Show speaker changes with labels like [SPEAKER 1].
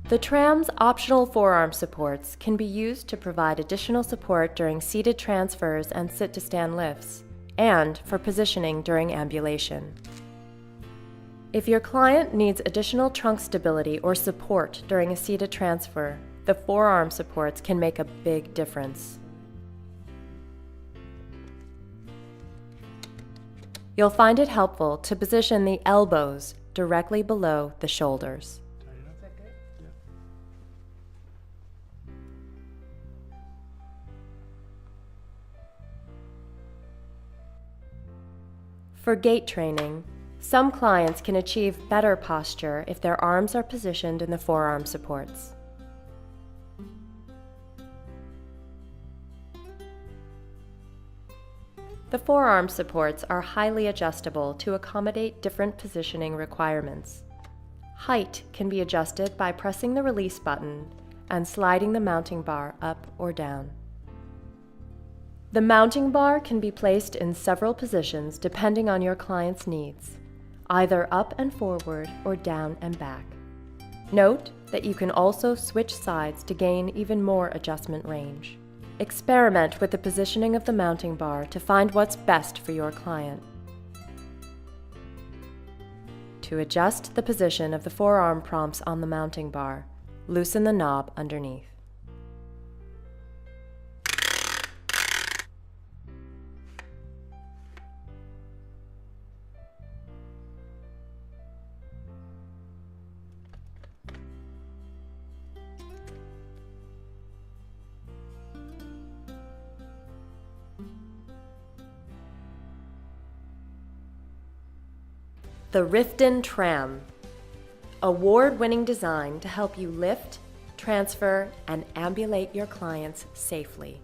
[SPEAKER 1] The TRAM's optional forearm supports can be used to provide additional support during seated transfers and sit-to-stand lifts, and for positioning during ambulation. If your client needs additional trunk stability or support during a seated transfer, the forearm supports can make a big difference. You'll find it helpful to position the elbows directly below the shoulders. For gait training, some clients can achieve better posture if their arms are positioned in the forearm supports. The forearm supports are highly adjustable to accommodate different positioning requirements. Height can be adjusted by pressing the release button and sliding the mounting bar up or down. The mounting bar can be placed in several positions depending on your client's needs, either up and forward or down and back. Note that you can also switch sides to gain even more adjustment range. Experiment with the positioning of the mounting bar to find what's best for your client. To adjust the position of the forearm prompts on the mounting bar, loosen the knob underneath. The Rifton TRAM, award-winning design to help you lift, transfer, and ambulate your clients safely.